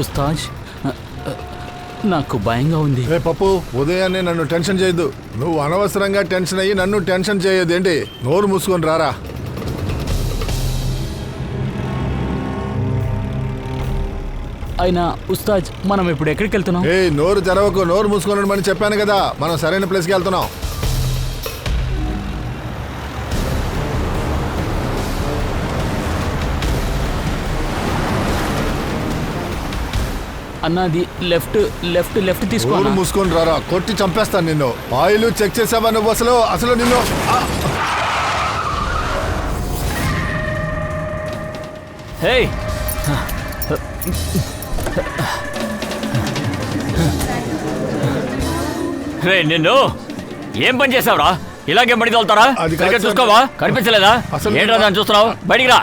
ఉస్తాజ్, నాకు భయంగా ఉంది. రే పప్పు, ఉదయాన్నే నన్ను టెన్షన్ చేయొద్దు. నువ్వు అనవసరంగా టెన్షన్ అయ్యి నన్ను టెన్షన్ చేయొద్దు. ఏంటి నోరు మూసుకొని రారా. అయినా ఉస్తాజ్, మనం ఇప్పుడు ఎక్కడికి వెళ్తున్నాం? ఏ నోరు తెరవకు, నోరు మూసుకొని ఉండమని చెప్పాను కదా. మనం సరైన ప్లేస్కి వెళ్తున్నాం. అన్నది లెఫ్ట్ లెఫ్ట్ లెఫ్ట్ తీసుకో. నోరు మూసుకొని రారా, కొట్టి చంపేస్తాను నిన్ను. ఆయిల్ చెక్ చేసావా నువ్వు? అసలు నిన్ను హే, రే నిన్ను ఏం పని చేసావురా? ఇలాగే బడికి వెళ్తారా? చూసుకోవా? కనిపించలేదా? ఏంట్రా దాన్ని చూస్తున్నావు? బయటికి రా,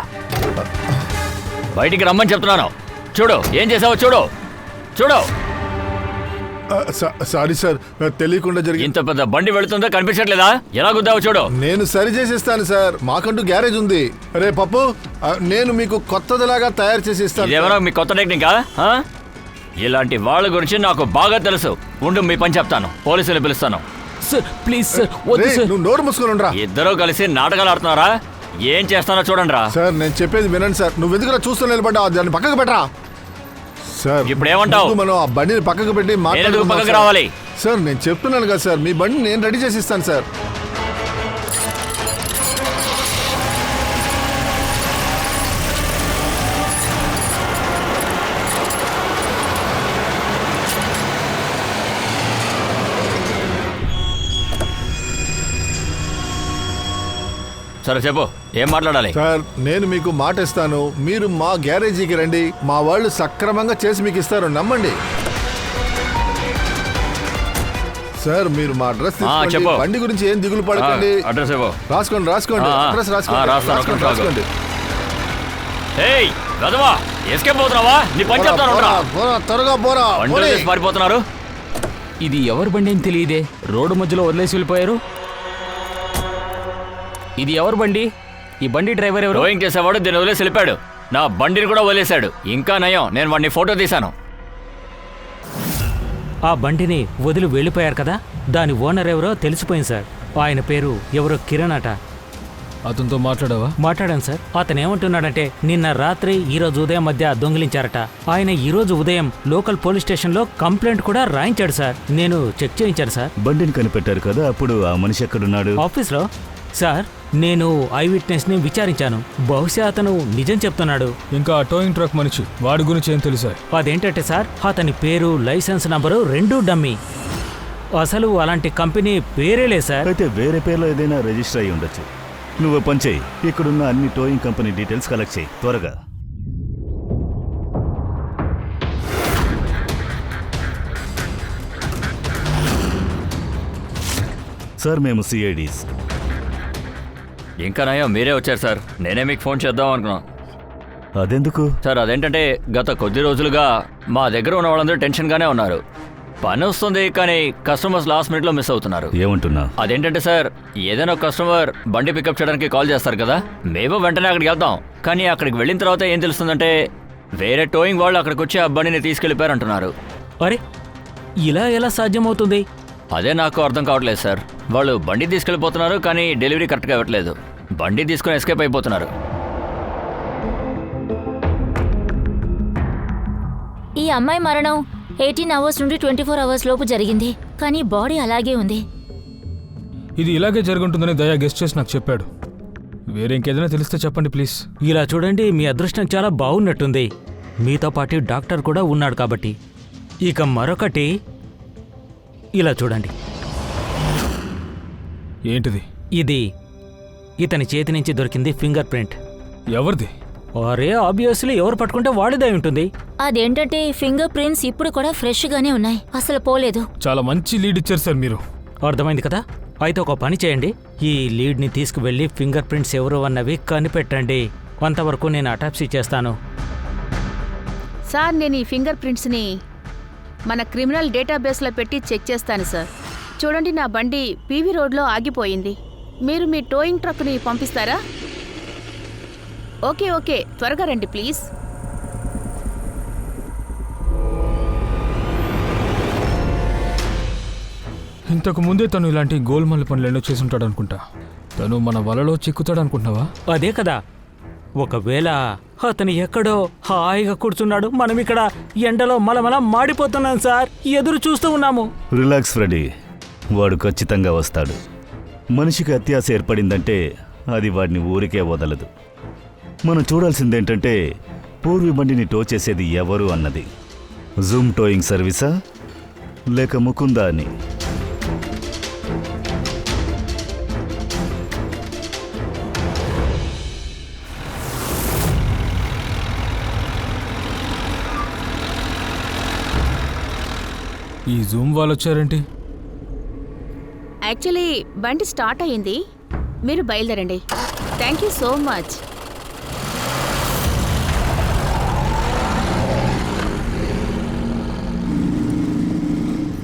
బయటికి రమ్మని చెప్తున్నాను. చూడు ఏం చేసావో చూడు చూడు. సారీ సార్, తెలియకుండా జరిగింది. ఇంత పెద్ద బండి వెళుతుందో కనిపించట్లేదా? ఎలా గుద్దావో చూడు. నేను సరి చేసిస్తాను సార్, మాకంటూ గ్యారేజ్ ఉంది. రే పప్పు, నేను మీకు కొత్తదిలాగా తయారు చేసి ఇస్తాను. ఏమన్నా మీ కొత్త టెక్నికా? ఇలాంటి వాళ్ళ గురించి నాకు బాగా తెలుసు. ఉండు, మీ పని చెప్తాను. పోలీసులు పిలుస్తాను. సార్ ప్లీజ్ సార్, వద్దు సార్. నువ్వు నోరు మూసుకొని ఉండరా. ఇద్దరూ కలిసి నాటకాలు ఆడుతున్నారా? ఏం చేస్తానో చూడండి రా. సార్ నేను చెప్పేది వినండి సార్. నువ్వు ఎందుకు చూస్తూ నిలబడ్డా? దాన్ని పక్కకు పెట్టరా సార్. ఇప్పుడు ఏమంటావు? మనం ఆ బండిని పక్కకు పెట్టి పక్కకు రావాలి. సార్ నేను చెప్తున్నాను కదా సార్, మీ బండిని నేను రెడీ చేసి ఇస్తాను సార్. సరే చెప్పు, ఏం మాట్లాడాలి? సార్ నేను మీకు మాట ఇస్తాను, మీరు మా గ్యారేజీకి రండి. మా వాళ్ళు సక్రమంగా చేసి మీకు ఇస్తారు, నమ్మండి. సార్ మీరు మా అడ్రస్ తీసుకోండి. బండి గురించి ఏం దిగులు పడకండి. అడ్రస్ రాసుకోండి అడ్రస్ రాసుకోండి. ఏయ్ గదవా, ఎస్కేప్ అవుతున్నావా? నీ పని చెప్తాను. త్వరగా పోరా. పారిపోతున్నారు. ఇది ఎవరి బండి అని తెలియదే, రోడ్డు మధ్యలో వదిలేసి వెళ్ళిపోయారు. ఇది ఎవరు బండి? ఈ బండి డ్రైవర్ ఎవరు? రోయింగ్ చేసేవాడు దీన్ని వదిలేసి వెళ్ళిపోయాడు. నా బండిని కూడా వదిలేశాడు. ఇంకా నయం, నేను వాడిని ఫోటో తీశాను. ఆ బండిని వదిలి వెళ్ళిపోయారు కదా, దాని ఓనర్ ఎవరో తెలిసిపోయింది సార్. ఆయన పేరు ఎవరో కిరణ్ అట. అతనితో మాట్లాడావా? మాట్లాడాను సార్. అతను ఏమంటున్నాడంటే నిన్న రాత్రి ఈరోజు ఉదయం మధ్య దొంగిలించారట. ఆయన ఈరోజు ఉదయం లోకల్ పోలీస్ స్టేషన్లో కంప్లైంట్ కూడా రాయించాడు సార్. నేను చెక్ చేయించాను సార్. బండిని కనిపెట్టారు కదా, అప్పుడు ఆ మనిషి ఎక్కడున్నాడు? ఆఫీస్లో సార్. నేను ఐ విట్నెస్ ని విచారించాను. బహుశా అతను నిజం చెప్తున్నాడు. ఇంకా టోయింగ్ ట్రక్ మనిషి, వాడి గురించి ఏం తెలుసా? అదేంటంటే సార్, అతని పేరు, లైసెన్స్ నంబరు రెండూ డమ్మీ. అసలు అలాంటి కంపెనీ పేరే లేదు సార్. అయితే వేరే పేర్లో ఏదైనా రిజిస్టర్ అయి ఉండొచ్చు. నువ్వు పని చేయి, ఇక్కడున్న అన్ని టోయింగ్ కంపెనీ డీటెయిల్స్ కలెక్ట్ చేయి త్వరగా. సార్ మేము సిఐడీస్. ఇంకా నయం, మీరే వచ్చారు సార్. నేనే మీకు ఫోన్ చేద్దాం అనుకున్నాను. అదెందుకు సార్? అదేంటంటే గత కొద్ది రోజులుగా మా దగ్గర ఉన్న వాళ్ళందరూ టెన్షన్గానే ఉన్నారు. పని వస్తుంది కానీ కస్టమర్స్ లాస్ట్ మినిట్లో మిస్ అవుతున్నారు. ఏమంటున్నా? అదేంటంటే సార్, ఏదైనా కస్టమర్ బండి పికప్ చేయడానికి కాల్ చేస్తారు కదా, మేము వెంటనే అక్కడికి వెళ్తాం. కానీ అక్కడికి వెళ్ళిన తర్వాత ఏం తెలుస్తుందంటే వేరే టోయింగ్ వాళ్ళు అక్కడికి వచ్చి ఆ బండిని తీసుకెళ్ళిపోయారు అంటున్నారు. అరే, ఇలా ఎలా సాధ్యమవుతుంది? అదే నాకు అర్థం కావట్లేదు సార్. వాళ్ళు బండి తీసుకెళ్ళిపోతున్నారు కానీ డెలివరీ కరెక్ట్గా ఇవ్వట్లేదు. బండి తీసుకుని ఎస్కేప్ అయిపోతున్నారు. ఈ అమ్మాయి మరణం 18 అవర్స్ నుండి 24 అవర్స్ లోపు జరిగింది, కానీ బాడీ అలాగే ఉంది. ఇది ఇలాగే జరుగుతుందని దయా గెస్ట్ చేసి నాకు చెప్పాడు. వేరే ఇంకేదైనా తెలిస్తే చెప్పండి ప్లీజ్. ఇలా చూడండి, మీ అదృష్టం చాలా బాగున్నట్టుంది. మీతో పాటు డాక్టర్ కూడా ఉన్నాడు కాబట్టి. ఇక మరొకటి, ఇలా చూడండి. ఏంటిది? ఇది ఇతని చేతి నుంచి దొరికింది ఫింగర్ ప్రింట్. ఎవరిది? అరే ఆబ్వియస్లీ ఎవరు పట్టుకుంటే వాడిదే ఉంటుంది. అదేంటంటే ఫింగర్ ప్రింట్స్ ఇప్పుడు కూడా ఫ్రెష్ గానే ఉన్నాయి, అసలు పోలేదు. చాలా మంచి లీడ్ ఇచ్చారు సార్ మీరు. అర్థమైంది కదా? అయితే ఒక పని చేయండి, ఈ లీడ్ని తీసుకువెళ్ళి ఫింగర్ ప్రింట్స్ ఎవరు అన్నవి కనిపెట్టండి. అంతవరకు నేను అటాప్సీ చేస్తాను. సార్, నేను ఈ ఫింగర్ ప్రింట్స్ని మన క్రిమినల్ డేటాబేస్లో పెట్టి చెక్ చేస్తాను సార్. చూడండి, నా బండి పీవీ రోడ్లో ఆగిపోయింది. మీరు మీ టోయింగ్ ట్రక్ని పంపిస్తారా? ఓకే, త్వరగా రండి ప్లీజ్. ఇంతకు ముందే తను ఇలాంటి గోల్మాల పనులు ఎన్నో చేసుంటాడు అనుకుంటా. తను మన వలలో చిక్కుతాడు అనుకుంటున్నావా? అదే కదా, ఒకవేళ అతను ఎక్కడో హాయిగా కూర్చున్నాడు, మనం ఇక్కడ ఎండలో మలమల మాడిపోతున్నాం సార్, ఎదురు చూస్తూ ఉన్నాము. రిలాక్స్ ఫ్రెడీ, వాడు ఖచ్చితంగా వస్తాడు. మనిషికి అత్యాశ ఏర్పడిందంటే అది వాడిని ఊరికే వదలదు. మనం చూడాల్సిందేంటంటే పూర్వి బండిని టో చేసేది ఎవరు అన్నది. జూమ్ టోయింగ్ సర్వీసా లేక ముకుందా అని. ఈ జూమ్ వాళ్ళు వచ్చారేంటి? యాక్చువల్లీ బండి స్టార్ట్ అయ్యింది, మీరు బయలుదేరండి. Thank you so much.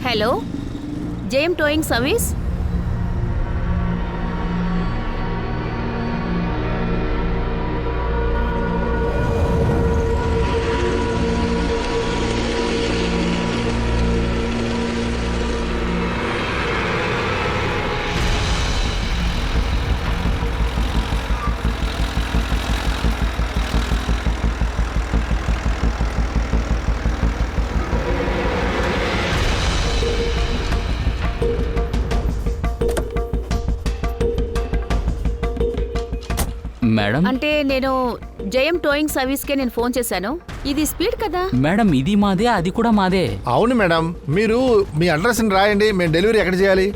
Hello, JM towing service. Madam అంటే నేను జేఎం టోయింగ్ సర్వీస్కే నేను ఫోన్ చేశాను. ఇది స్పీడ్ కదా. మేడం ఇది మాదే, అది కూడా మాదే. అవును మేడం, మీరు మీ అడ్రస్ని రాయండి, మేము డెలివరీ ఎక్కడ చేయాలి?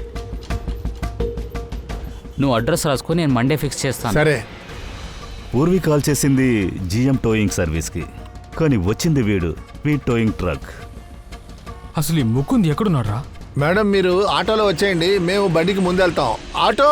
నువ్వు అడ్రస్ రాసుకో, నేను మండే ఫిక్స్ చేస్తాను. సరే. పూర్వి కాల్ చేసింది జిఎం టోయింగ్ సర్వీస్కి, కానీ వచ్చింది వీడ్ టోయింగ్ ట్రక్. అసలు ఈ ముకుంది ఎక్కడున్నాడు రా? మేడం మీరు ఆటోలో వచ్చేయండి, మేము బండికి ముందెళ్తాం. ఆటో!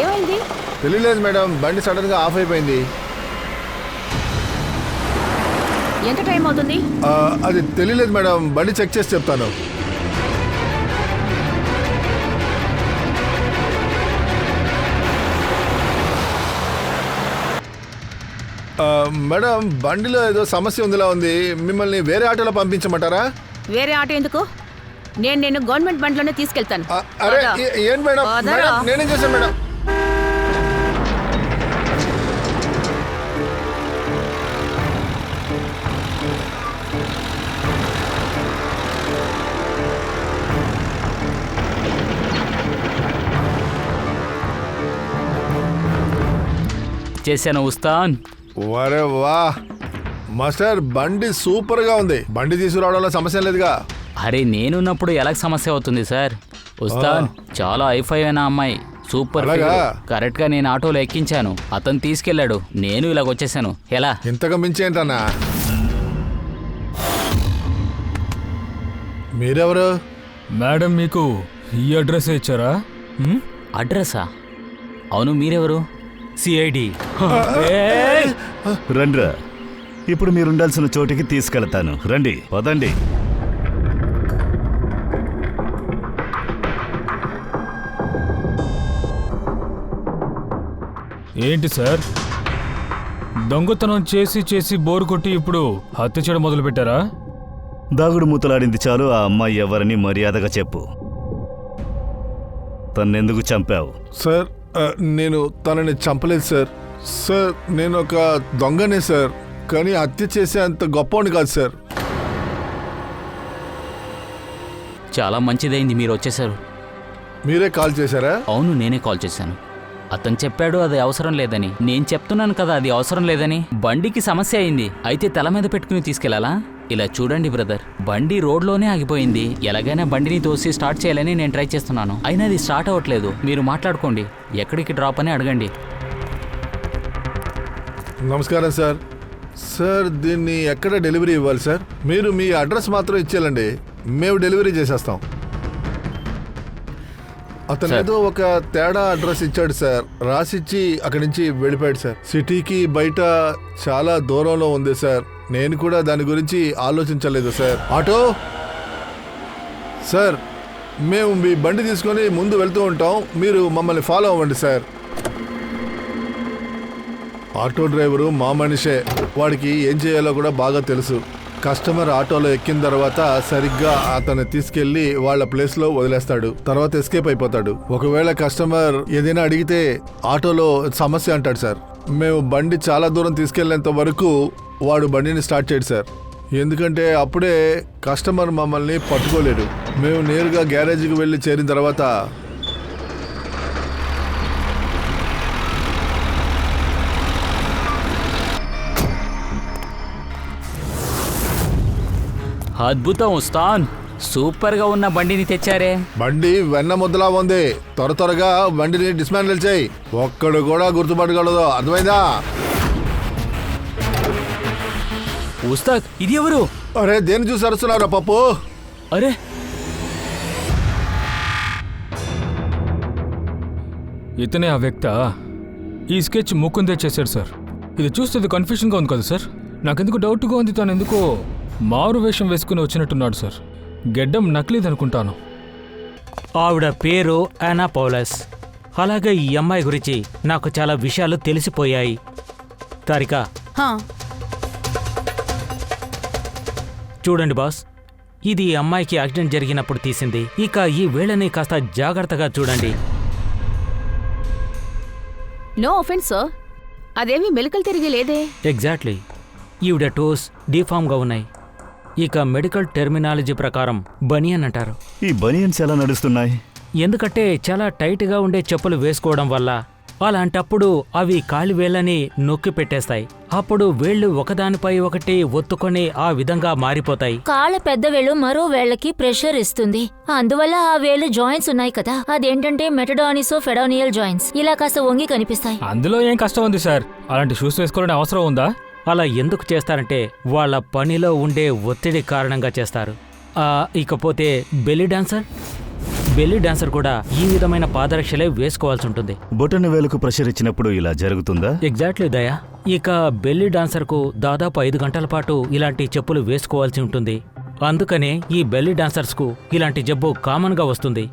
ఏమైంది? తెలియలేదు మేడం, బండి సడన్గా ఆఫ్ అయిపోయింది. ఎంత టైం అవుతుంది? అది తెలియలేదు మేడం, బండి చెక్ చేసి చెప్తాను. మేడం బండిలో ఏదో సమస్య ఉందిలా ఉంది, మిమ్మల్ని వేరే ఆటోలో పంపించమంటారా? వేరే ఆటో ఎందుకు? నేను గవర్నమెంట్ బండిలోనే తీసుకెళ్తాను. అరే పద. ఏం మేడం? పదరా. మేడం, నేనేం చేశాను మేడం? చేశాను ఉస్తాన్. వరే వా మాస్టర్, బండి సూపర్ గా ఉంది. బండి తీసుకురావడంలో సమస్య లేదుగా. అరే నేనున్నప్పుడు ఎలా సమస్య అవుతుంది సార్? ఉస్తాన్ చాలా ఐఫై అయిన అమ్మాయి, సూపర్ అలాగా? కరెక్ట్ గా నేను ఆటోలో ఎక్కించాను, అతను తీసుకెళ్లాడు, నేను ఇలాగ వచ్చేసాను. ఎలా? ఇంతగా మించి ఏంటన్నా? మీరెవరు? మేడం మీకు ఈ అడ్రస్ ఇచ్చారా? అడ్రస్సా? అవును, మీరెవరు? సిఐడి. రండ్రా, ఇప్పుడు మీరుండాల్సిన చోటికి తీసుకెళ్తాను. రండి, పదండి. ఏంటి సార్, దొంగతనం చేసి చేసి బోరు కొట్టి ఇప్పుడు హత్య చేయడం మొదలు పెట్టారా? దాగుడు మూతలాడింది చాలు. ఆ అమ్మాయి ఎవరని మర్యాదగా చెప్పు. తన్నెందుకు చంపావు? సార్ నేను తనని చంపలేదు సార్. సార్ నేను ఒక దొంగనే సార్, కానీ హత్య చేసే అంత గొప్పవాడిని కాదు సార్. చాలా మంచిదైంది మీరు వచ్చేసారు. మీరే కాల్ చేశారా? అవును, నేనే కాల్ చేశాను. అతను చెప్పాడు అది అవసరం లేదని. నేను చెప్తున్నాను కదా అది అవసరం లేదని. బండికి సమస్య అయింది, అయితే తల మీద పెట్టుకుని తీసుకెళ్లాలా? ఇలా చూడండి బ్రదర్, బండి రోడ్లోనే ఆగిపోయింది. ఎలాగైనా బండిని తోసి స్టార్ట్ చేయాలని నేను ట్రై చేస్తున్నాను, అయినా అది స్టార్ట్ అవ్వట్లేదు. మీరు మాట్లాడుకోండి, ఎక్కడికి డ్రాప్ అని అడగండి. నమస్కారం సార్. సార్ దీన్ని ఎక్కడ డెలివరీ ఇవ్వాలి సార్? మీరు మీ అడ్రస్ మాత్రం ఇచ్చేయాలండి, మేము డెలివరీ చేసేస్తాం. అతను ఏదో ఒక తేడా అడ్రస్ ఇచ్చాడు సార్, రాసిచ్చి అక్కడి నుంచి వెళ్ళిపోయాడు సార్. సిటీకి బయట చాలా దూరంలో ఉంది సార్. నేను కూడా దాని గురించి ఆలోచించలేదు సార్. ఆటో సార్, మేము మీ బండి తీసుకొని ముందు వెళ్తూ ఉంటాం, మీరు మమ్మల్ని ఫాలో అవ్వండి సార్. ఆటో డ్రైవరు మా మనిషే, వాడికి ఏం చేయాలో కూడా బాగా తెలుసు. కస్టమర్ ఆటోలో ఎక్కిన తర్వాత సరిగ్గా అతన్ని తీసుకెళ్లి వాళ్ళ ప్లేస్లో వదిలేస్తాడు, తర్వాత ఎస్కేప్ అయిపోతాడు. ఒకవేళ కస్టమర్ ఏదైనా అడిగితే ఆటోలో సమస్య అంటాడు సార్. మేము బండి చాలా దూరం తీసుకెళ్లేంత వరకు వాడు బండిని స్టార్ట్ చేయడు సార్, ఎందుకంటే అప్పుడే కస్టమర్ మమ్మల్ని పట్టుకోలేడు. మేము నేరుగా గ్యారేజీకి వెళ్ళి చేరిన తర్వాత అద్భుతం ఉస్తాన్, సూపర్గా ఉన్న బండిని తెచ్చారే. బండి వెన్న ముద్దలా ఉంది, త్వరగా బండిని డిస్మాంటిల్ చేయి. ఒక్కడు కూడా గుర్తుపట్టగలదు, అర్థమైందా? ఉస్తాద్, ఇది ఎవరు? అరే దేన్ని చూసి అరుస్తున్నారా పప్పు? అరే ఇతనే ఆ వ్యక్త. ఈ స్కెచ్ ముకుందే చేశాడు సార్. ఇది చూస్తే కన్ఫ్యూషన్గా ఉంది కదా సార్. నాకెందుకు డౌట్గా ఉంది, తను ఎందుకో మారు వేషం వేసుకుని వచ్చినట్టున్నాడు సార్. గెడ్డం నకిలీదనుకుంటాను. ఆవిడ పేరు యానా పౌలస్. అలాగే ఈ అమ్మాయి గురించి నాకు చాలా విషయాలు తెలిసిపోయాయి. తారిక, హా, చూడండి బాస్, ఇది ఈ అమ్మాయికి యాక్సిడెంట్ జరిగినప్పుడు తీసింది. ఇక ఈ వేళని కాస్త జాగ్రత్తగా చూడండి. నో ఆఫెన్స్ సార్, అదేమీ మెలికలు తిరిగి లేదే. ఎగ్జాక్ట్లీ, ఈవిడ టోస్ డీఫామ్గా ఉన్నాయి. ఇక మెడికల్ టెర్మినాలజీ ప్రకారం బనియన్ అంటారు. ఈ బనియన్స్ ఎలా నడుస్తున్నాయి? ఎందుకంటే చాలా టైట్గా ఉండే చెప్పులు వేసుకోవడం వల్ల అలాంటప్పుడు అవి కాలి వేళ్ళని నొక్కి పెట్టేస్తాయి. అప్పుడు వేళ్ళు ఒకదానిపై ఒకటి ఒత్తుకొని ఆ విధంగా మారిపోతాయి. కాళ్ళ పెద్ద వేళ్ళు మరో వేళ్ళకి ప్రెషర్ ఇస్తుంది, అందువల్ల ఆ వేళ్ళు జాయింట్స్ ఉన్నాయి కదా, అదేంటంటే మెటడానిసో ఫెడోనియల్ జాయింట్స్, ఇలా కాస్త వంగి కనిపిస్తాయి. అందులో ఏం కష్టం ఉంది సార్? అలాంటి షూస్ వేసుకోవాలని అవసరం ఉందా? అలా ఎందుకు చేస్తారంటే వాళ్ళ పనిలో ఉండే ఒత్తిడి కారణంగా చేస్తారు. ఇకపోతే బెల్లీ డాన్సర్ కూడా ఈ విధమైన పాదరక్షలే వేసుకోవాల్సి ఉంటుంది. బొటన వేలకు ప్రెషర్ ఇచ్చినప్పుడు ఇలా జరుగుతుందా? ఎగ్జాక్ట్లీ దయా. ఇక బెల్లీ డాన్సర్కు దాదాపు 5 గంటల పాటు ఇలాంటి చెప్పులు వేసుకోవాల్సి ఉంటుంది. అందుకనే ఈ బెల్లీ డాన్సర్స్కు ఇలాంటి జబ్బు కామన్గా వస్తుంది.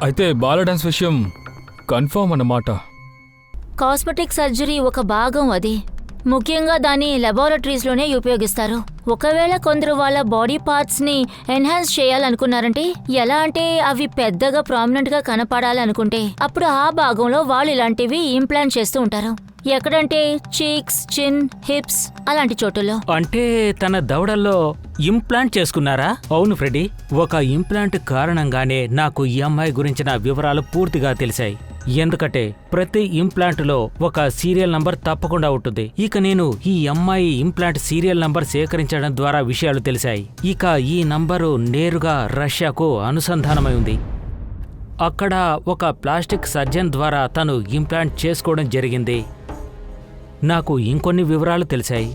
అయితే బాల డాన్స్ విషయం కన్ఫర్మ్ అన్నమాట. కాస్మెటిక్ సర్జరీ ఒక భాగం అది. ముఖ్యంగా దాన్ని లెబారెటరీస్లోనే ఉపయోగిస్తారు. ఒకవేళ కొందరు వాళ్ళ బాడీ పార్ట్స్ని ఎన్హాన్స్ చేయాలనుకున్నారంటే, ఎలా అంటే అవి పెద్దగా ప్రామినెంట్గా కనపడాలనుకుంటే, అప్పుడు ఆ భాగంలో వాళ్ళు ఇలాంటివి ఇంప్లాంట్ చేస్తూ ఉంటారు. ఎక్కడంటే చీక్స్, చిన్, హిప్స్ అలాంటి చోటుల్లో. అంటే తన దవడల్లో ఇంప్లాంట్ చేసుకున్నారా? అవును ఫ్రెడీ, ఒక ఇంప్లాంట్ కారణంగానే నాకు ఈ అమ్మాయి గురించిన వివరాలు పూర్తిగా తెలిసాయి. ఎందుకంటే ప్రతి ఇంప్లాంట్లో ఒక సీరియల్ నంబర్ తప్పకుండా ఉంటుంది. ఇక నేను ఈ అమ్మాయి ఇంప్లాంట్ సీరియల్ నంబర్ సేకరించడం ద్వారా విషయాలు తెలిసాయి. ఇక ఈ నంబరు నేరుగా రష్యాకు అనుసంధానమై ఉంది. అక్కడ ఒక ప్లాస్టిక్ సర్జన్ ద్వారా తను ఇంప్లాంట్ చేసుకోవడం జరిగింది. నాకు ఇంకొన్ని వివరాలు తెలిసాయి.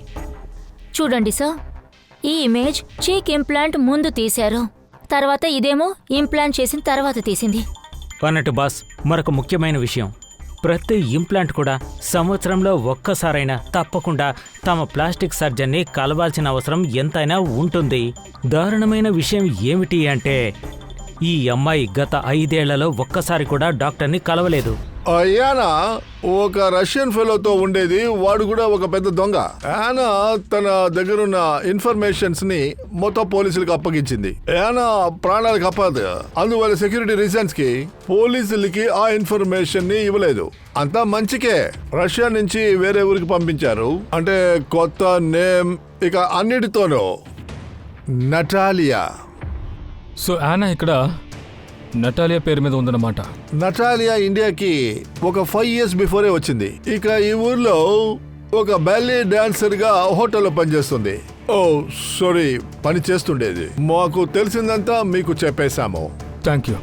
చూడండి సార్, ఈ ఇమేజ్ చీక్ ఇంప్లాంట్ ముందు తీశారు, తర్వాత ఇదేమో ఇంప్లాంట్ చేసిన తర్వాత తీసింది. అన్నట్టు బాస్, మరొక ముఖ్యమైన విషయం, ప్రతి ఇంప్లాంట్ కూడా సంవత్సరంలో ఒక్కసారైనా తప్పకుండా తమ ప్లాస్టిక్ సర్జన్ని కలవాల్సిన అవసరం ఎంతైనా ఉంటుంది. దారుణమైన విషయం ఏమిటి అంటే ఈ అమ్మాయి గత 5 ఏళ్లలో ఒక్కసారి కూడా డాక్టర్ని కలవలేదు. యానా ఒక రష్యన్ ఫెలోతో ఉండేది, వాడు కూడా ఒక పెద్ద దొంగ. యానా తన దగ్గరున్న ఇన్ఫర్మేషన్స్ ని మొత్తం పోలీసులకు అప్పగించింది. యానా ప్రాణాలకు అప్పదు, అందువల్ల సెక్యూరిటీ రీజన్స్ కి పోలీసులకి ఆ ఇన్ఫర్మేషన్ ని ఇవ్వలేదు. అంతా మంచికే. రష్యా నుంచి వేరే ఊరికి పంపించారు, అంటే కొత్త నేమ్, ఇక అన్నిటితోనూ నటాలియా. సో యానా ఇక్కడ నటాలియా పేరు మీద ఉందన్నమాట. నటాలియా ఇండియాకి ఒక 5 years బిఫోరే వచ్చింది. ఇక ఈ ఊర్లో ఒక బ్యాలీ డాన్సర్ గా హోటల్లో పనిచేస్తుంది. ఓ సారీ, పని చేస్తుండేది. మాకు తెలిసిందంతా మీకు చెప్పేశాము. Thank you.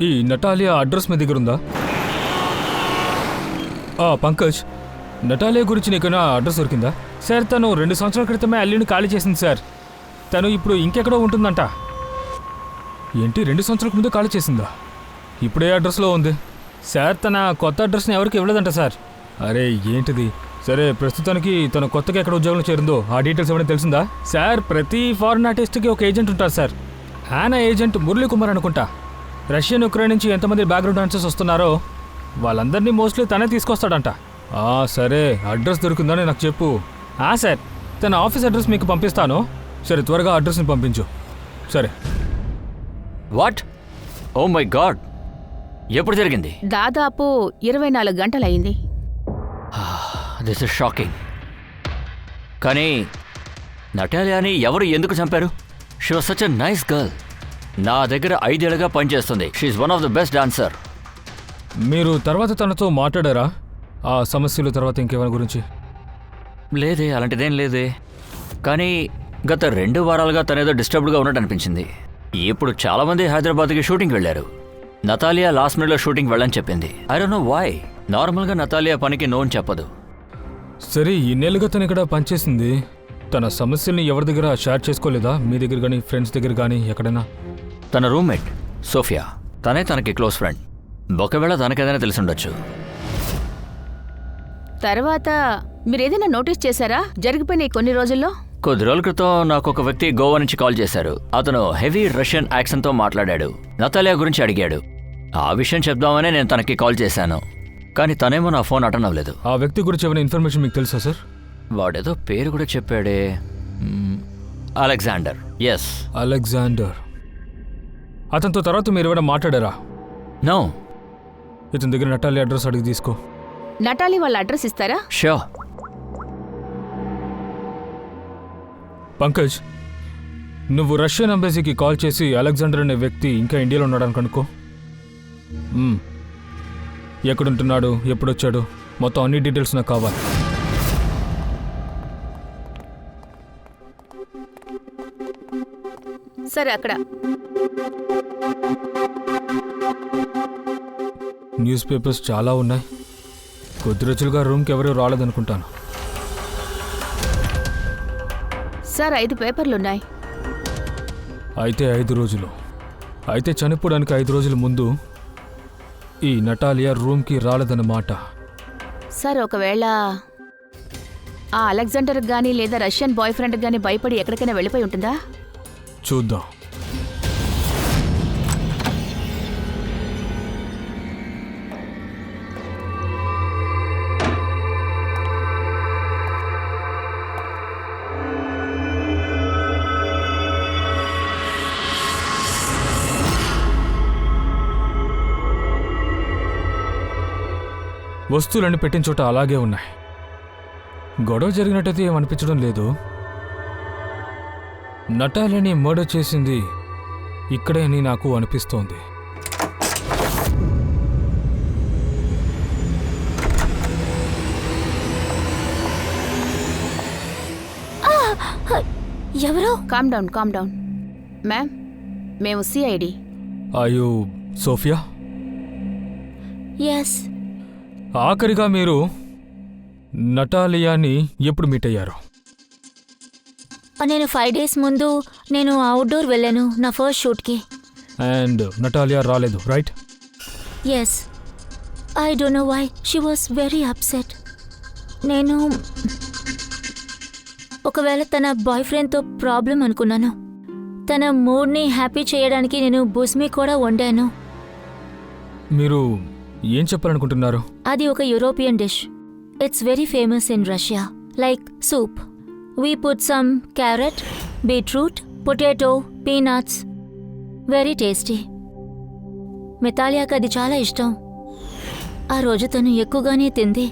ఈ నటాలియా అడ్రస్ మీ దగ్గర ఉందా? పంకజ్, నటాలియా గురించి నీకైనా అడ్రస్ దొరికిందా? సార్, తను 2 సంవత్సరాల క్రితమే అల్లుని ఖాళీ చేసింది సార్. తను ఇప్పుడు ఇంకెక్కడో ఉంటుందంట. ఏంటి, 2 సంవత్సరాల ముందే ఖాళీ చేసిందా? ఇప్పుడే అడ్రస్లో ఉంది సార్. తన కొత్త అడ్రస్ని ఎవరికి ఇవ్వలేదంట సార్. అరే ఏంటిది? సరే, ప్రస్తుతానికి తను కొత్తగా ఎక్కడ ఉద్యోగంలో చేరిందో ఆ డీటెయిల్స్ ఏమైనా తెలిసిందా? సార్, ప్రతి ఫారెన్ ఆర్టిస్ట్కి ఒక ఏజెంట్ ఉంటారు సార్. ఆయన ఏజెంట్ మురళీ కుమార్ అనుకుంటా. రష్యన్, ఉక్రెయిన్ నుంచి ఎంతమంది బ్యాక్గ్రౌండ్ డాన్సర్స్ వస్తున్నారో వాళ్ళందరినీ మోస్ట్లీ తనే తీసుకొస్తాడంట. సరే, అడ్రస్ దొరికిందని నాకు చెప్పు. సార్, తన ఆఫీస్ అడ్రస్ మీకు పంపిస్తాను. సరే, త్వరగా అడ్రస్ని పంపించు. సరే. వాట్? ఓ మై గాడ్, ఎప్పుడు జరిగింది? దాదాపు 24 గంటలయ్యింది. This is shocking. కానీ నటాలియాని ఎవరు ఎందుకు చంపారు? She was such a nice girl. నా దగ్గర 5 ఏళ్ళుగా పనిచేస్తుంది. She's one of the best dancer. మీరు తర్వాత తనతో మాట్లాడారా ఆ సమస్యలు తర్వాత ఇంకేమైనా గురించి? లేదే, అలాంటిదేం లేదే. కానీ గత 2 వారాలుగా తనేదో డిస్టర్బ్డ్గా ఉన్నట్టు అనిపించింది. ఇప్పుడు చాలామంది హైదరాబాద్కి షూటింగ్ వెళ్ళారు. నతాలియా లాస్ట్ మినిట్లో షూటింగ్ వెళ్ళని చెప్పింది. I don't know why. నార్మల్గా నతాలియా పనికి నో అని చెప్పదు. సరే, ఇన్నేళ్ళుగా తను ఇక్కడ పనిచేసింది. తన సమస్యల్ని ఎవరి దగ్గర షేర్ చేసుకోలేదా? మీ దగ్గర కానీ, ఫ్రెండ్స్ దగ్గర కానీ, ఎక్కడైనా? తన రూమ్మేట్ సోఫియా, తనే తనకి క్లోజ్ ఫ్రెండ్. ఒకవేళ తనకేదైనా తెలిసి ఉండొచ్చు. తర్వాత మీరేదైనా నోటీస్ చేశారా జరిగిపోయిన కొన్ని రోజుల్లో? కొద్ది రోజుల క్రితం నాకు ఒక వ్యక్తి గోవా నుంచి కాల్ చేశారు. అతను హెవీ రష్యన్ యాక్సెంట్తో మాట్లాడాడు. నతాలియా గురించి అడిగాడు. ఆ విషయం చెప్దామనే నేను తనకి కాల్ చేశాను. కానీ తనేమో నా ఫోన్ అటెండ్ అవ్వలేదు. ఆ వ్యక్తి గురించి ఏమైనా ఇన్ఫర్మేషన్ మీకు తెలుసా సార్? వాడేదో పేరు కూడా చెప్పాడే. అలెగ్జాండర్. Yes, Alexander. అతనితో తర్వాత మీరు ఏమైనా మాట్లాడారా? నో. ఇతని దగ్గర నటాలియా అడ్రస్ అడిగి తీసుకో. నటాలి వాళ్ళ అడ్రస్ ఇస్తారా? షూర్. పంకజ్, నువ్వు రష్యన్ ఎంబసీకి కాల్ చేసి అలెగ్జాండర్ అనే వ్యక్తి ఇంకా ఇండియాలో ఉన్నాడని కనుక్కో. ఎక్కడుంటున్నాడు, ఎప్పుడొచ్చాడు, మొత్తం అన్ని డీటెయిల్స్ నాకు కావాలి. సరే, అక్కడ న్యూస్ పేపర్స్ చాలా ఉన్నాయి. కొద్ది రోజులుగా రూమ్కి ఎవరూ రాలేదనుకుంటాను. సార్, 5 పేపర్లున్నాయి. అయితే 5 రోజులు. అయితే చనిపోవడానికి 5 రోజుల ముందు ఈ నటాలియా రూమ్కి రాలేదన్నమాట. సార్, ఒకవేళ ఆ అలెగ్జాండర్కి కానీ లేదా రష్యన్ బాయ్ ఫ్రెండ్కి కానీ భయపడి ఎక్కడికైనా వెళ్ళిపోయి ఉంటుందా? చూద్దాం. వస్తువులన్నీ పెట్టిన చోట అలాగే ఉన్నాయి. గొడవ జరిగినట్టయితే ఏమనిపించడం లేదు. నటాలియాని మర్డర్ చేసింది ఇక్కడే అని నాకు అనిపిస్తోంది. ఎవరు? Calm down. మ్యామ్, మేము సిఐడి. అయ్యో, సోఫియా. ఎస్. ఆఖరిగా మీరు నటాలియాని ఎప్పుడు మీట్ అయ్యారు? నేను 5 డేస్ ముందు నేను అవుట్డోర్ వెళ్ళాను నా ఫస్ట్ షూట్కి. అండ్ నటాలియా రాలేదు, right? Yes. I don't know why she was very upset. నేను ఒకవేళ తన బాయ్ ఫ్రెండ్తో ప్రాబ్లం అనుకున్నాను. తన మూడ్ని హ్యాపీ చేయడానికి నేను బుస్మీ కూడా వండాను. మీరు ఏం చెప్పాలనుకుంటున్నారు? అది ఒక European dish. It's very famous in Russia. Like soup. We put some carrot, beetroot, potato, peanuts. Very tasty. మెతాలియాకి అది చాలా ఇష్టం. ఆ రోజు తను ఎక్కువగానే తింది.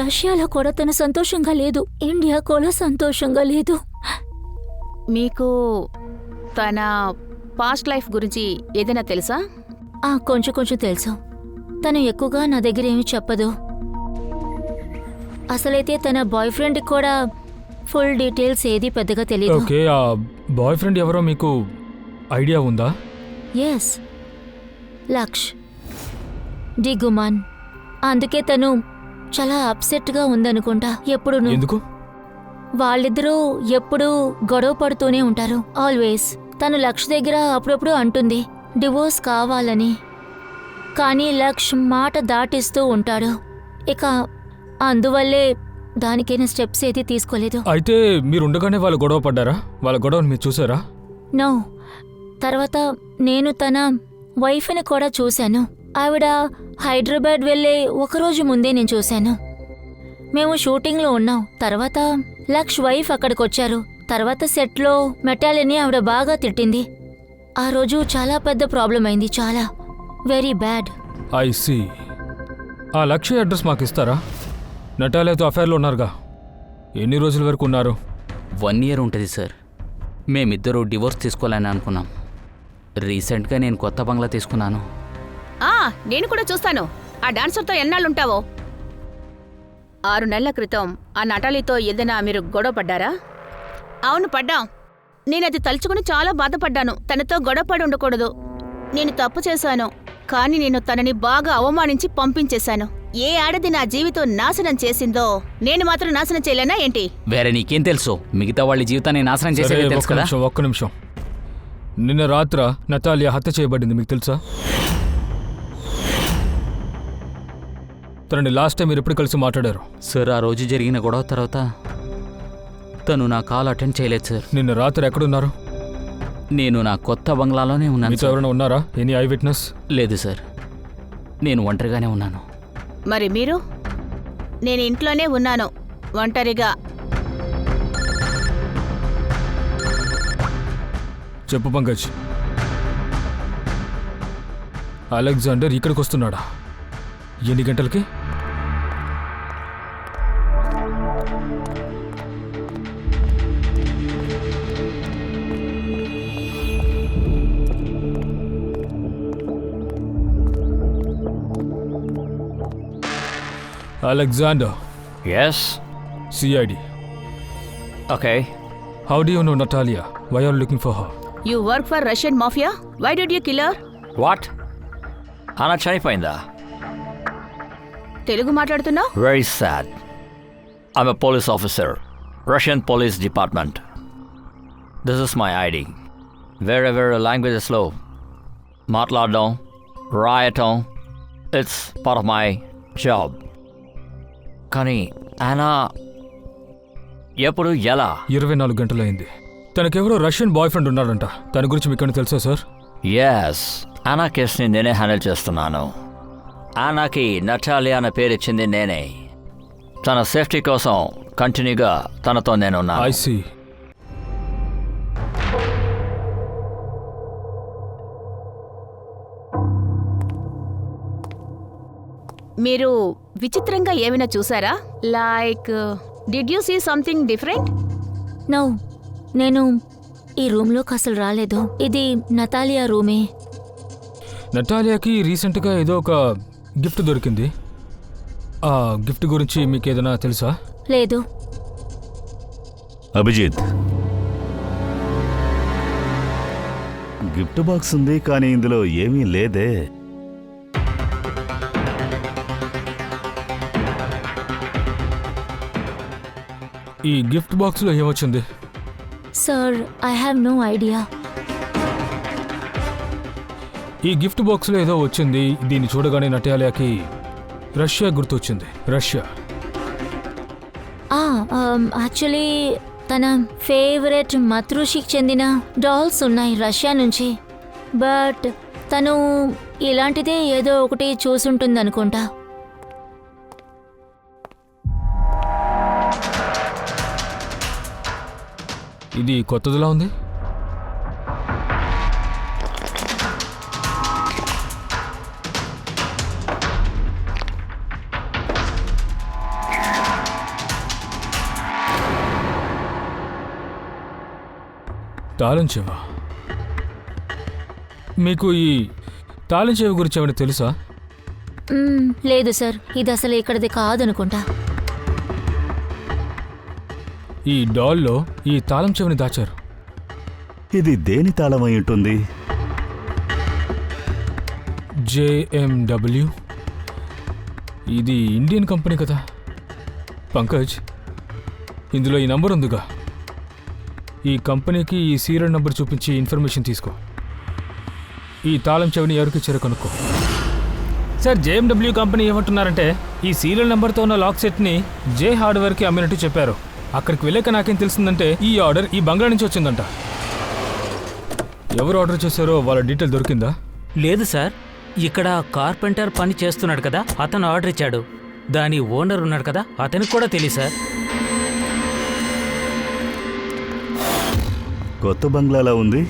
రష్యాలో కూడా తను సంతోషంగా లేదు. ఇండియా కూడా సంతోషంగా లేదు. మీకు తన పాస్ట్ లైఫ్ గురించి ఏదైనా తెలుసా? కొంచెం తెలుసు. తను ఎక్కువగా నా దగ్గర ఏమీ చెప్పదు. అసలైతే తన బాయ్ ఫ్రెండ్కి కూడా ఫుల్ డీటెయిల్స్ ఏది పెద్దగా తెలియదు. ఓకే, ఆ బాయ్ ఫ్రెండ్ ఎవరో మీకు ఐడియా ఉందా? ఎస్, లక్ష్ డి గుమాన్. అందుకే తను చాలా అప్సెట్గా ఉందనుకుంటా. ఎప్పుడు ఎందుకు? వాళ్ళిద్దరూ ఎప్పుడూ గొడవ పడుతూనే ఉంటారు. ఆల్వేస్. తను లక్ష్ దగ్గర అప్పుడప్పుడు అంటుంది డివోర్స్ కావాలని, కానీ లక్ష్ మాట దాటిస్తూ ఉంటాడు. ఇక అందువల్లే దానికైనా స్టెప్స్ ఏది తీసుకోలేదు. అయితే మీరుండగానే వాళ్ళు గొడవ పడ్డారా? వాళ్ళ గొడవను మీరు చూసారా? నో. తర్వాత నేను తన వైఫ్ని కూడా చూశాను. ఆవిడ హైదరాబాద్ వెళ్ళే ఒకరోజు ముందే నేను చూశాను. మేము షూటింగ్లో ఉన్నాం. తర్వాత లక్ష్ వైఫ్ అక్కడికొచ్చారు. తర్వాత సెట్లో మెటాలిని ఆవిడ బాగా తిట్టింది. ఆ రోజు చాలా పెద్ద ప్రాబ్లం అయింది, చాలా వెరీ బ్యాడ్. I see. ఆ లక్ష్య అడ్రస్ మాకు ఇస్తారా? నటాలియాతో అఫైర్లో ఉన్నారుగా, ఎన్ని రోజుల వరకు ఉన్నారు? 1 year ఉంటుంది సార్. మేమిద్దరూ డివోర్స్ తీసుకోవాలని అనుకున్నాం. రీసెంట్గా నేను కొత్త బంగ్లా తీసుకున్నాను. నేను కూడా చూస్తాను. ఆ డాన్సర్తో ఎన్నాళ్ళుంటావో? 6 నెలల క్రితం ఆ నటాలితో ఏదైనా మీరు గొడవ పడ్డారా? అవును, పడ్డాం. నేనది తలుచుకుని చాలా బాధపడ్డాను. తనతో గొడవపడి ఉండకూడదు. నేను తప్పు చేశాను, కానీ నేను తనని బాగా అవమానించి పంపించేశాను. ఏ ఆడది నా జీవితం నాశనం చేసిందో నేను మాత్రం నాశనం చేయలేనా ఏంటి? వేరే నీకేం తెలుసు? మిగతా వాళ్ళ జీవితాన్ని నాశనం సరే, చేసేది తెలుసు కదా. ఒక్క నిమిషం. నిన్న రాత్ర నటాలియా హత్య చేయబడింది, మీకు తెలుసా? తనని లాస్ట్ టైం మీరు ఎప్పుడు కలిసి మాట్లాడారు? సార్, ఆ రోజు జరిగిన గొడవ తర్వాత తను నా కాల్ అటెండ్ చేయలేదు సార్. నిన్న రాత్రి ఎక్కడున్నారు? నేను నా కొత్త బంగ్లాలోనే ఉన్నాను మీతో సార్. ఎవరైనా ఉన్నారా? Any I witness? లేదు సార్, నేను ఒంటరిగానే ఉన్నాను. మరి మీరు? నేను ఇంట్లోనే ఉన్నాను, ఒంటరిగా. చెప్పు పంకజ్. అలెగ్జాండర్ ఇక్కడికి వస్తున్నాడా? ఎన్ని గంటలకి? Alexander, Yes? CID. Okay. How do you know Natalia? Why are you looking for her? You work for Russian mafia? Why did you kill her? What? Anna చనిపోయిందా? తెలుగు మాట్లాడుతున్నావు? Very sad. I'm a police officer, Russian Police Department. This is my ID. Wherever languagesలో మాట్లాడడం, రాయటం, it's part of my job. కానీ ఆనా ఎప్పుడు ఎలా? 24 గంటలైంది. తనకెవరో Russian boy friend ఉన్నాడంట. తన గురించి మీకు తెలుసా సార్? ఎస్, ఆనా కేసుని నేనే హ్యాండిల్ చేస్తున్నాను. ఆనాకి నటాలియా అనే పేరు ఇచ్చింది నేనే. తన సేఫ్టీ కోసం కంటిన్యూగా తనతో నేనున్నాను. I see. మీరు విచిత్రంగా ఏమైనా చూసారా? Like did you see something different? No, నేను ఈ రూమ్లోకి అసలు రాలేదు. ఇది నతాలియా రూమే. నటాలియాకి రీసెంట్గా ఏదో ఒక గిఫ్ట్ దొరికింది. ఆ గిఫ్ట్ గురించి మీకు ఏదైనా తెలుసా? లేదు. అభిజిత్, గిఫ్ట్ బాక్స్ ఉంది, కానీ ఇందులో ఏమీ లేదే. ఈ గిఫ్ట్ బాక్స్లో ఏమొచ్చింది? Sir, I have no idea. ఈ గిఫ్ట్ బాక్స్లో ఏదో వచ్చింది. దీన్ని చూడగానే నటాలియాకి రష్యా గుర్తొచ్చింది. రష్యా. యాక్చువల్లీ తన ఫేవరెట్ మతృషికి చెందిన డాల్స్ ఉన్నాయి రష్యా నుంచి. బట్ తను ఇలాంటిదే ఏదో ఒకటి చూసుంటుందనుకుంటా. ఇది కొత్తదిలా ఉంది. తాళం చెవా? మీకు ఈ తాళం చెవి గురించి ఏమైనా తెలుసా? లేదు సార్, ఇది అసలు ఇక్కడిది కాదనుకుంటా. ఈ డాల్లో ఈ తాళం చెవిని దాచారు. ఇది దేని తాళం అయి ఉంటుంది? JMW. ఇది ఇండియన్ కంపెనీ కదా పంకజ్. ఇందులో ఈ నంబర్ ఉందిగా. ఈ కంపెనీకి ఈ సీరియల్ నంబర్ చూపించి ఇన్ఫర్మేషన్ తీసుకో. ఈ తాళం చెవిని ఎవరికి ఇచ్చారో కనుక్కో. సార్, JMW కంపెనీ ఏమంటున్నారంటే ఈ సీరియల్ నెంబర్తో ఉన్న లాక్ సెట్ని జే హార్డ్వేర్కి అమ్మినట్టు చెప్పారు. అక్కడికి వెళ్ళాక నాకేం తెలిసిందంటే ఈ ఆర్డర్ ఈ బంగ్లా నుంచి వచ్చిందంట. ఎవరు ఆర్డర్ చేశారో వాళ్ళ డీటెయిల్ దొరికిందా? లేదు సార్, ఇక్కడ కార్పెంటర్ పని చేస్తున్నాడు కదా, అతను ఆర్డర్ ఇచ్చాడు. దాని ఓనర్ ఉన్నాడు కదా, అతనికి కూడా తెలియదు సార్. కొత్త బంగ్లాలా ఉంది.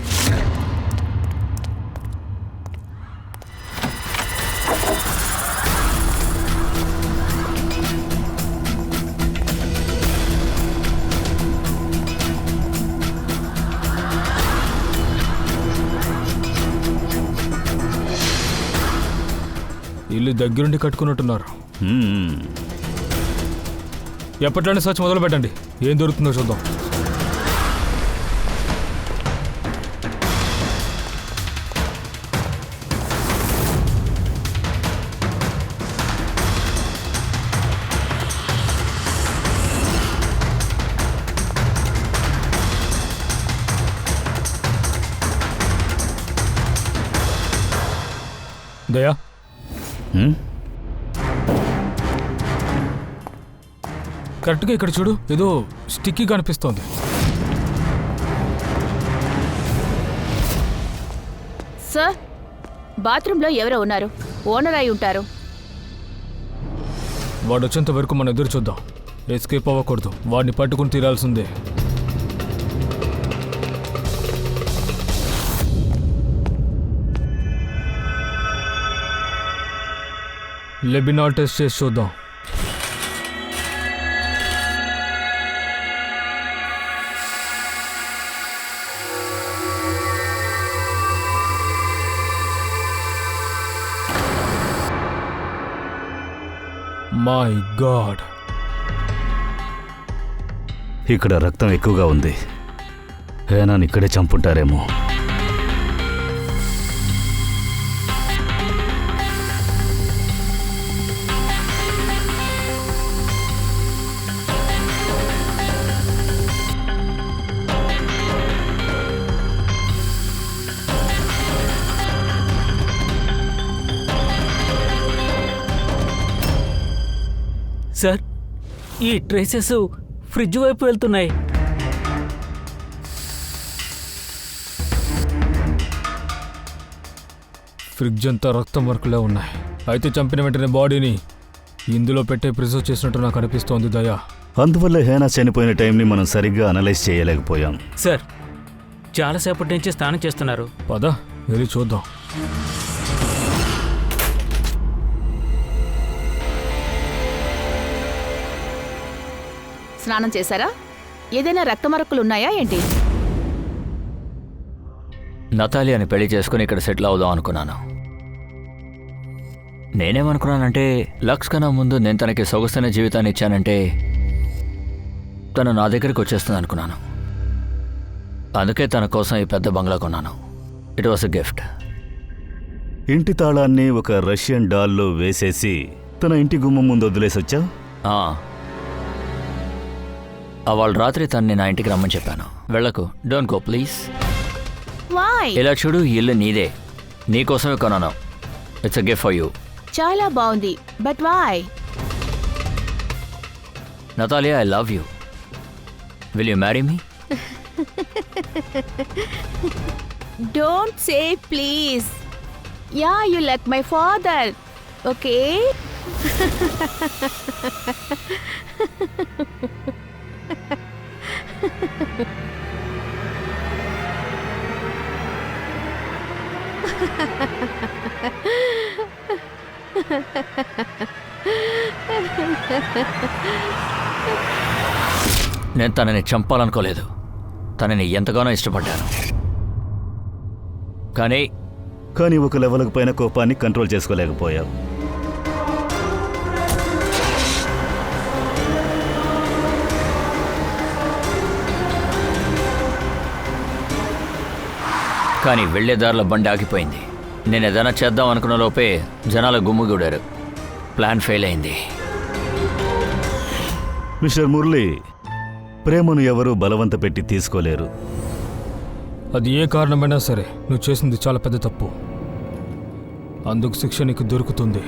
ఇల్లు దగ్గరుండి కట్టుకున్నట్టున్నారు. హ్మ్. ఎప్పట్లోనే సర్చ్ మొదలు పెట్టండి. ఏం దొరుకుతుందో చూద్దాం. దయా, హ్మ్? కరెక్ట్గా ఇక్కడ చూడు, ఏదో స్టిక్కీ కనిపిస్తోంది. సార్, బాత్రూంలో ఎవరో ఉన్నారు. ఓనర్ అయి ఉంటారు. వాడు వచ్చేంత వరకు మనం ఎదురు చూద్దాం. ఎస్కేప్ అవ్వకూడదు. వాడిని పట్టుకుని తీరాల్సిందే. లెబినాల్ టెస్ట్ చేసి చూద్దాం. మై గాడ్, ఇక్కడ రక్తం ఎక్కువగా ఉంది. హేనాని ఇక్కడే చంపుంటారేమో. సార్, ఈ ట్రేసెస్ ఫ్రిడ్జ్ వైపు వెళ్తున్నాయి. ఫ్రిడ్జ్ అంతా రక్తం వర్కులే ఉన్నాయి. అయితే చంపిన వెంటనే బాడీని ఇందులో పెట్టే ప్రిజర్వ్ చేసినట్టు నాకు అనిపిస్తోంది దయా. అందువల్ల హేనా చనిపోయిన టైంని మనం సరిగ్గా అనలైజ్ చేయలేకపోయాం. సార్, చాలాసేపటి నుంచి స్నానం చేస్తున్నారు. పద వెళ్ళి చూద్దాం. స్నానం చేశారా? ఏదైనా రక్తమరక్కులు ఉన్నాయా ఏంటి? నతాలియాని పెళ్లి చేసుకుని ఇక్కడ సెటిల్ అవుదాం అనుకున్నాను. నేనేమనుకున్నానంటే లక్స్ కన్నా ముందు నేను తనకి సొగసైన జీవితాన్ని ఇచ్చానంటే తను నా దగ్గరికి వచ్చేస్తుంది అనుకున్నాను. అందుకే తన కోసం ఈ పెద్ద బంగ్లా కొన్నాను. It was a gift. ఇంటి తాళాన్ని ఒక రష్యన్ డాల్లో వేసేసి తన ఇంటి గుమ్మం ముందు వదిలేసొచ్చా? వాళ్ళ రాత్రి తన్ని నా ఇంటికి రమ్మని చెప్పాను. వెళ్ళకు, డోంట్ గో ప్లీజ్. వై? ఇలా చూడు, ఈ ఇల్లు నీదే, నీకోసమే కొన్నాను. It's a gift for you. చాలా బాగుంది, but why? Natalia, I love you. Will you marry me? Don't say please. Yeah, you like my father. Okay. నేను తనని చంపాలనుకోలేదు. తనని ఎంతగానో ఇష్టపడ్డాను. కానీ ఒక లెవెల్కి పైన కోపాన్ని కంట్రోల్ చేసుకోలేకపోయావు. కానీ వెళ్లే దారిలో బండి ఆగిపోయింది. నేను ఏదైనా చేద్దాం అనుకున్న లోపే జనాల గుమ్ముగూడారు. ప్లాన్ ఫెయిల్ అయింది. మిస్టర్ మురళి, ప్రేమను ఎవరూ బలవంత పెట్టి తీసుకోలేరు. అది ఏ కారణమైనా సరే నువ్వు చేసింది చాలా పెద్ద తప్పు. అందుకు శిక్ష నీకు దొరుకుతుంది.